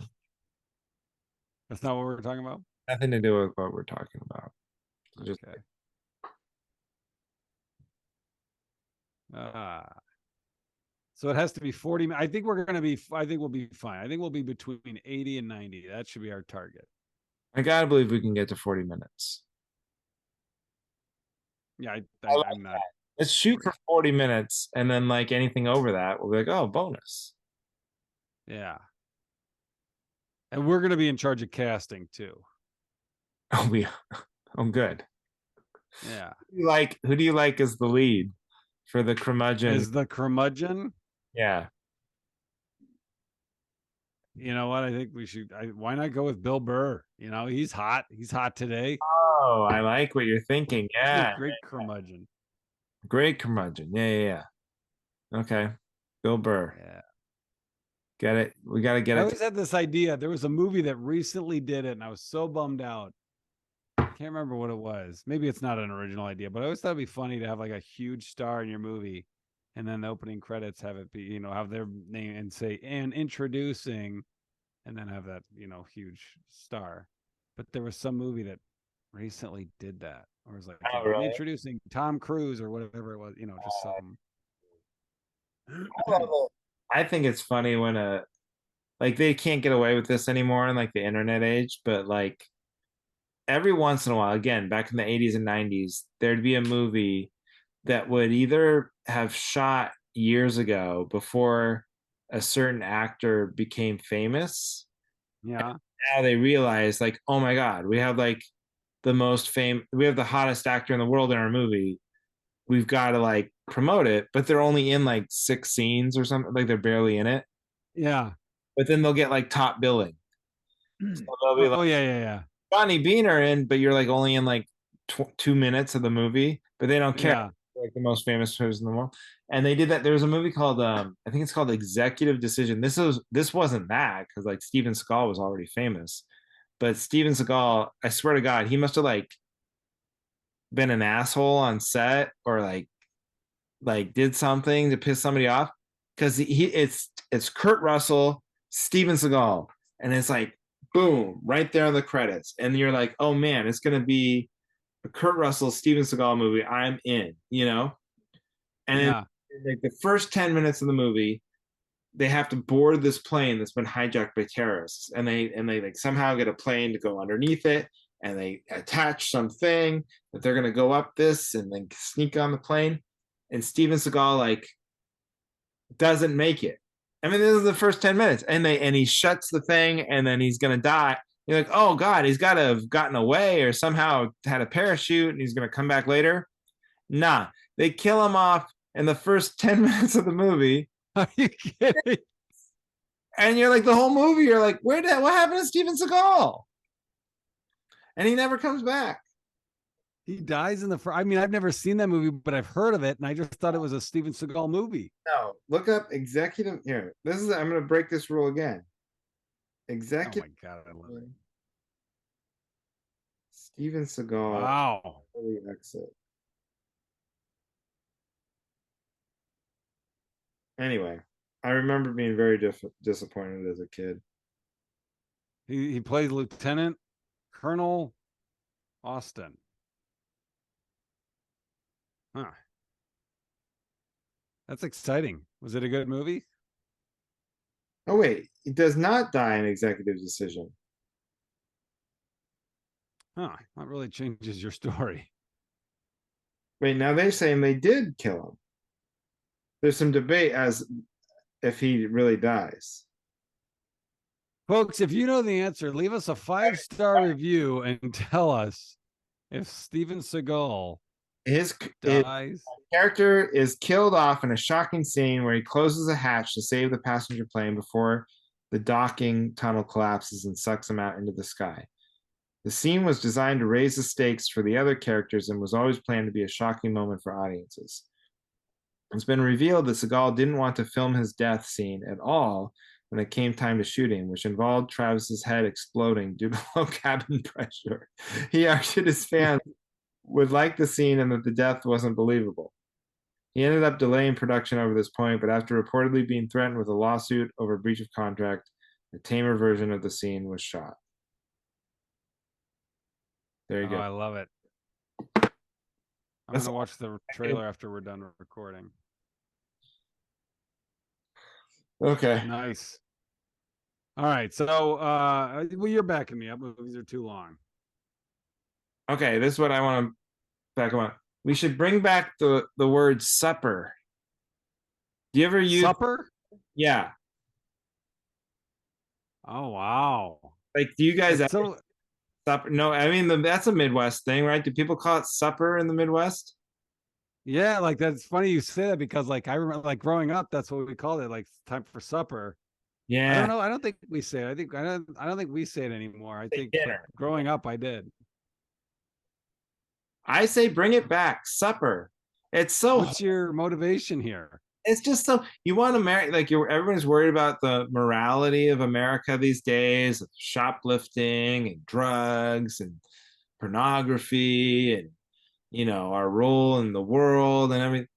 That's not what we're talking about.
Nothing to do with what we're talking about. Just
Okay. Ah, so it has to be 40. I think we're going to be, I think we'll be fine. I think we'll be between 80 and 90. That should be our target.
I gotta believe we can get to 40 minutes.
Yeah,
I like
I'm not.
Let's shoot for 40 minutes and then like anything over that, we'll be like, oh, bonus.
Yeah. And we're going to be in charge of casting too.
Oh, oh, good.
Yeah.
Who do you like as the lead for the curmudgeon?
Is the curmudgeon?
Yeah.
You know what? I think we should. Why not go with Bill Burr? You know, he's hot. He's hot today.
Oh, I like what you're thinking.
He'd be a
Yeah.
great curmudgeon.
Great curmudgeon. Yeah, yeah, yeah. Okay. Bill Burr.
Yeah.
Get it. We got to get
I
it.
always had this idea. There was a movie that recently did it, and I was so bummed out. I can't remember what it was. Maybe it's not an original idea, but I always thought it'd be funny to have like a huge star in your movie, and then the opening credits have it be, have their name and say and introducing, and then have that, huge star. But there was some movie that recently did that, or it was like,
Oh, really?
introducing Tom Cruise or whatever it was, just something.
I love it. I think it's funny when like they can't get away with this anymore in like the internet age, but like every once in a while, again, back in the 80s and 90s, there'd be a movie that would either have shot years ago before a certain actor became famous.
Yeah,
Now they realize, like, oh my God, we have like we have the hottest actor in the world in our movie. We've got to like promote it, but they're only in like 6 scenes or something, like they're barely in it.
yeah.
But then they'll get like top billing. So they'll be like,
Oh yeah, yeah, yeah,
Johnny Beaner in, but you're like only in like 2 minutes of the movie, but they don't care.
yeah.
They're like the most famous person in the world. And they did that. There was a movie called I think it's called Executive Decision. This wasn't that because like Steven Seagal was already famous, but Steven Seagal, I swear to God, he must have like been an asshole on set or like did something to piss somebody off because it's Kurt Russell, Steven Seagal, and it's like boom right there on the credits, and you're like, oh man, it's gonna be a Kurt Russell, Steven Seagal movie. I'm in, and then
Yeah.
like the first 10 minutes of the movie, they have to board this plane that's been hijacked by terrorists, and they like somehow get a plane to go underneath it, and they attach something that they're gonna go up this and then sneak on the plane, and Steven Seagal like doesn't make it. I mean, this is the first 10 minutes, and he shuts the thing, and then he's gonna die. You're like, oh God, he's got to have gotten away or somehow had a parachute, and he's gonna come back later. Nah, they kill him off in the first 10 minutes of the movie,
Are you kidding?
and you're like, the whole movie, you're like, what happened to Steven Seagal? And he never comes back.
He dies in the first. I mean, I've never seen that movie, but I've heard of it, and I just thought it was a Steven Seagal movie.
No, look up executive. Here, I'm gonna break this rule again.
Oh my
Executive
god, I love it.
Steven Seagal
Wow.
early exit. Anyway, I remember being very disappointed as a kid.
He plays Lieutenant Colonel Austin. Huh. That's exciting. Was it a good movie?
Oh wait, it does not die an executive decision.
Huh. That really changes your story.
Wait, now they're saying they did kill him. There's some debate as if he really dies.
Folks, if you know the answer, leave us a 5-star review and tell us if Steven Seagal
His
dies.
character is killed off in a shocking scene where he closes a hatch to save the passenger plane before the docking tunnel collapses and sucks him out into the sky. The scene was designed to raise the stakes for the other characters and was always planned to be a shocking moment for audiences. It's been revealed that Seagal didn't want to film his death scene at all when it came time to shooting, which involved Travis's head exploding due to low cabin pressure. He argued his fans would like the scene and that the death wasn't believable. He ended up delaying production over this point, but after reportedly being threatened with a lawsuit over breach of contract, a tamer version of the scene was shot. There you
Oh,
go.
I love it. I'm
That's
gonna watch the trailer after we're done recording.
okay.
Nice. All right. So well, you're backing me up. Movies are too long.
Okay, this is what I want to back on. We should bring back the word supper. Do you ever use
Supper?
yeah?
Oh wow.
Like, do you guys
That's
ever
so
supper? No, I mean that's a Midwest thing, right? Do people call it supper in the Midwest?
yeah, like that's funny you say that because like I remember like growing up, that's what we called it, like time for supper. I don't
Yeah,
know. I don't think we say it. I don't think we say it anymore. I
say
think but
dinner.
growing up I did.
I say bring it back, supper. It's so
What's your motivation here?
it's just so you want to marry like you're everyone's worried about the morality of America these days, shoplifting and drugs and pornography and our role in the world and everything.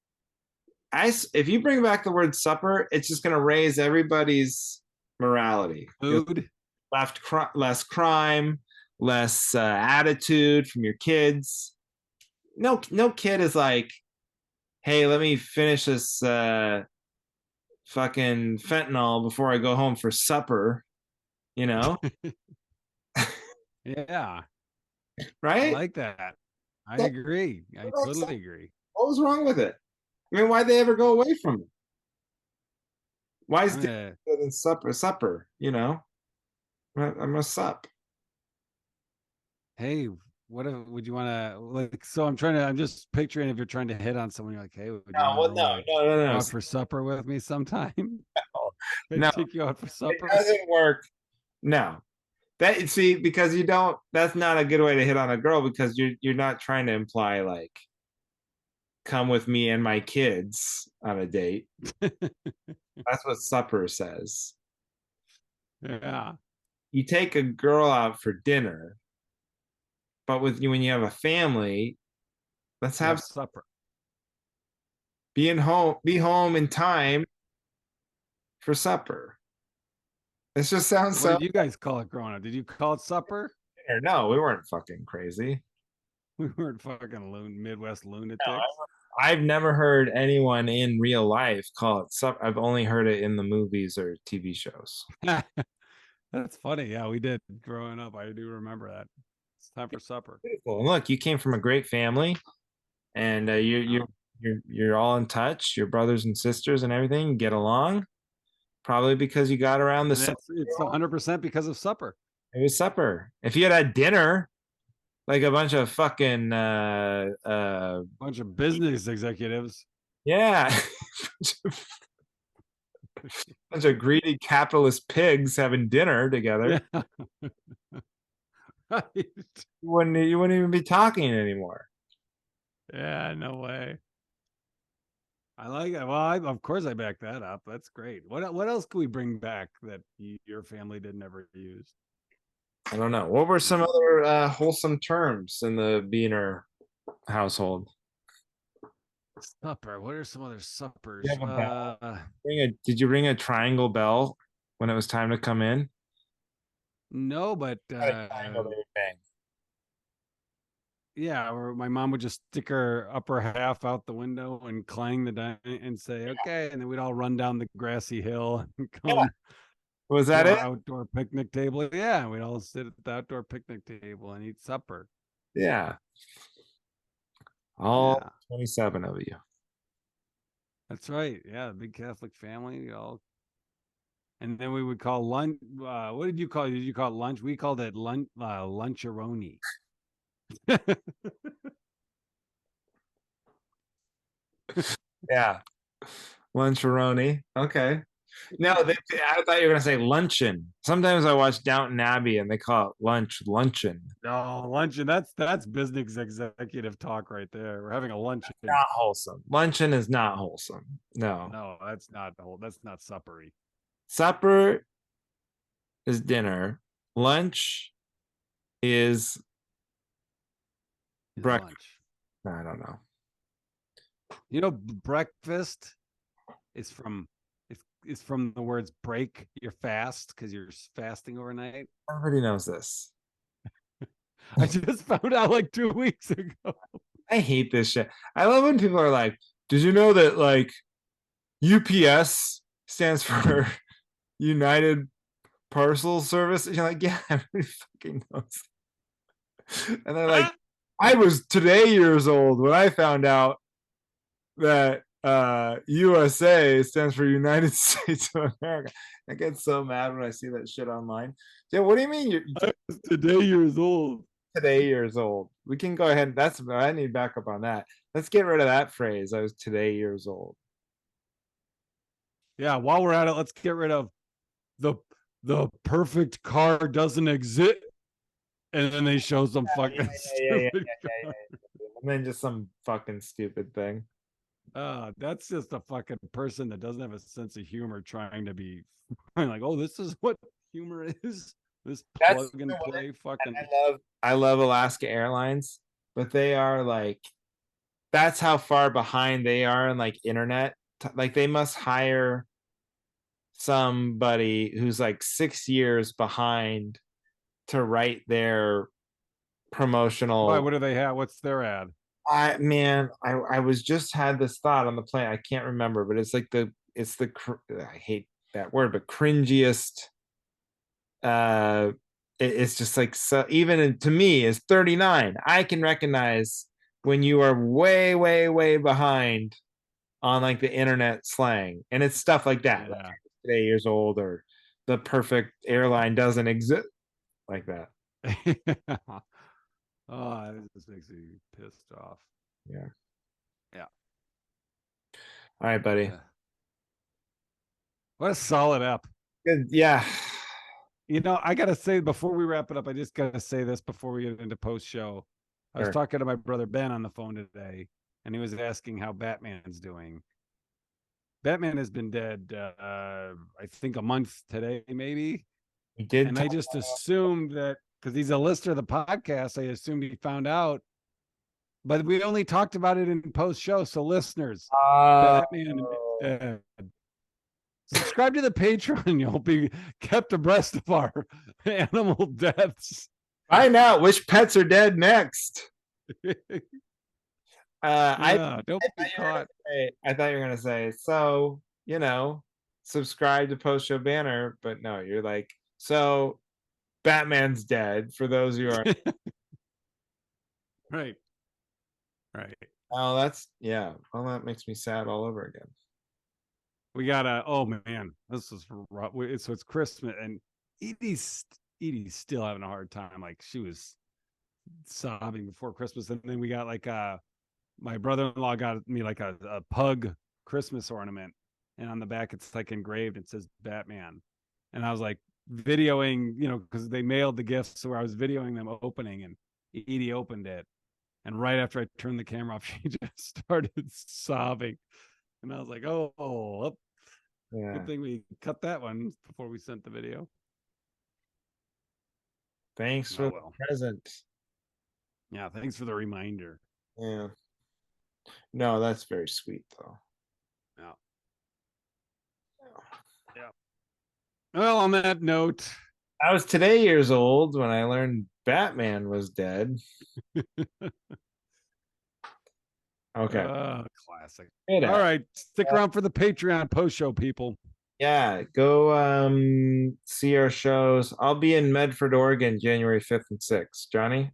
If you bring back the word supper, it's just going to raise everybody's morality.
Food?
Less crime, less attitude from your kids. No kid is like, hey, let me finish this fucking fentanyl before I go home for supper, you know?
Yeah, I
Right?
like that. I
That,
agree. I totally agree.
what was wrong with it? I mean, why'd they ever go away from it? Why is
I'm
dinner
gonna
better than supper, you know? I'm a sup.
hey, what if would you want to like so I'm just picturing if you're trying to hit on someone, you're like, hey, would you
No,
want
well,
to
no, no, no,
go
no,
out for supper with me sometime? Can I
no.
take you out for
It
supper?
doesn't work. No, that see because you don't. That's not a good way to hit on a girl because you're not trying to imply like come with me and my kids on a date. That's what supper says.
Yeah.
You take a girl out for dinner, but with you when you have a family, let's
You
have
have supper.
be home in time for supper. This just sounds
What
so.
did you guys call it growing up? Did you call it supper?
No, we weren't fucking crazy.
We weren't fucking Midwest
No,
lunatics.
I've never heard anyone in real life call it supper. I've only heard it in the movies or TV shows.
That's funny. Yeah, we did growing up. I do remember that. It's time for supper.
Beautiful. And look, you came from a great family, and you
Oh,
you're all in touch. Your brothers and sisters and everything you get along. Probably because you got around the
and
supper.
it's 100% because of supper.
It was supper. If you had dinner, like a bunch of fucking
Bunch of business executives.
yeah, bunch of greedy capitalist pigs having dinner together,
Yeah. Right.
you wouldn't even be talking anymore.
Yeah, no way. I like it. Well, of course I back that up. That's great. What else can we bring back that your family didn't ever use?
I don't know. What were some other wholesome terms in the Beaner household?
Supper. What are some other
You
suppers?
have a bell. Did you ring a triangle bell when it was time to come in?
No, but
Not a triangle they would bang.
yeah, or my mom would just stick her upper half out the window and clang the and say, "Okay," and then we'd all run down the grassy hill and
Yeah,
come.
Was
to
that it?
our outdoor picnic table. Yeah, we'd all sit at the outdoor picnic table and eat supper.
Yeah. All
Yeah,
27 of you.
that's right. Yeah, big Catholic family. All, and then we would call lunch. What did you call it? Did you call it lunch? We called it luncharoni.
Yeah. Luncharoni. Okay. No, I thought you were gonna say luncheon. Sometimes I watch Downton Abbey and they call it luncheon.
No, luncheon. That's business executive talk right there. We're having a luncheon.
Not wholesome. Luncheon is not wholesome. No.
No, that's not the whole. That's not suppery.
Supper is dinner. Lunch is
Is
breakfast.
lunch.
I don't know.
You know, breakfast is from it's from the words break your fast because you're fasting overnight.
Everybody knows this.
I just found out like 2 weeks ago.
I hate this shit. I love when people are like, "Did you know that like UPS stands for United Parcel Service?" And you're like, "Yeah, everybody fucking knows." And they're like, "I was today years old when I found out that USA stands for United States of America." I get so mad when I see that shit online. Yeah, what do you mean you're
I was today years old.
today years old? We can go ahead. That's I need backup on that. Let's get rid of that phrase. I was today years old.
Yeah, while we're at it, let's get rid of the the perfect car doesn't exist. And then they show some
Yeah,
fucking
yeah, yeah, yeah,
stupid
yeah,
car.
yeah. And then just some fucking stupid thing.
That's just a fucking person that doesn't have a sense of humor trying to be like, oh, this is what humor is. This
That's
plug
you know
and
what?
play fucking.
I love Alaska Airlines, but they are like that's how far behind they are in like internet. Like they must hire somebody who's like 6 years behind to write their
Why?
promotional.
What do they have? What's their ad?
I man, I was just had this thought on the plane. I can't remember, but it's the I hate that word, but cringiest. Uh, it's just like so. Even to me, as 39, I can recognize when you are way, way, way behind on like the internet slang, and it's stuff like that. Like
Yeah.
today years old, or the perfect airline doesn't exist, like that.
Oh, this just makes me pissed off.
Yeah.
Yeah.
All right, buddy.
Yeah. What a solid app.
Good. Yeah.
You know, I gotta say before we wrap it up, I just gotta say this before we get into post show. I was
Sure.
talking to my brother Ben on the phone today, and he was asking how Batman's doing. Batman has been dead, I think a month today, maybe.
We did
And I
talk.
just assumed that because he's a listener of the podcast, I assumed he found out. But we only talked about it in post show. So, listeners,
Uh,
Batman subscribe to the Patreon. You'll be kept abreast of our animal deaths.
Find out which pets are dead next. I
Yeah, don't be caught.
I thought you were gonna say so. Subscribe to Post Show Banner, but no, you're like so. Batman's dead. For those who are,
Right, right.
oh, that's yeah. Well, that makes me sad all over again.
We gotta. Oh man, this is rough. So it's Christmas, and Edie's still having a hard time. Like she was sobbing before Christmas, and then we got like my brother-in-law got me like a pug Christmas ornament, and on the back it's like engraved. It says Batman, and I was like videoing, because they mailed the gifts, so I was videoing them opening, and Edie opened it, and right after I turned the camera off, she just started sobbing, and I was like, oh, good
Yeah.
thing we cut that one before we sent the video.
Thanks for
Oh
the
well,
present.
yeah. Thanks for the reminder.
Yeah. No, that's very sweet though.
Yeah, yeah. Well, on that note.
I was today years old when I learned Batman was dead. Okay.
Classic.
Good
All
app.
right. Stick around for the Patreon post show, people.
Yeah, go see our shows. I'll be in Medford, Oregon, January 5th and 6th. Johnny?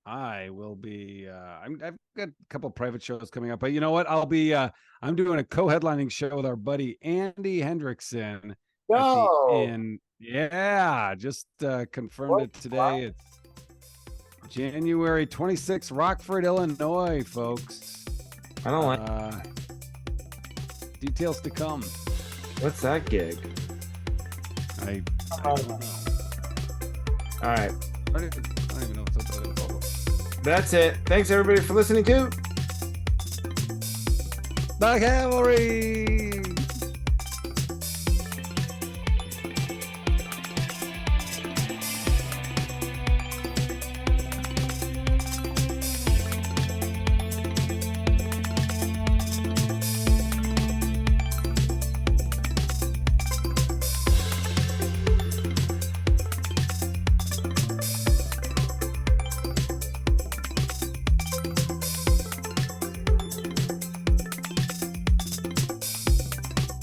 I will be. I've got a couple private shows coming up, but you know what? I'll be. I'm doing a co-headlining show with our buddy Andy Hendrickson at the
No.
Inn. Yeah, just confirmed
What?
it today. It's January 26th, Rockford, Illinois, folks.
I don't like.
Details to come.
What's that gig?
I
Um,
don't know.
All right.
I don't even know what's up with it.
That's it. Thanks everybody for listening to
The Cavalry.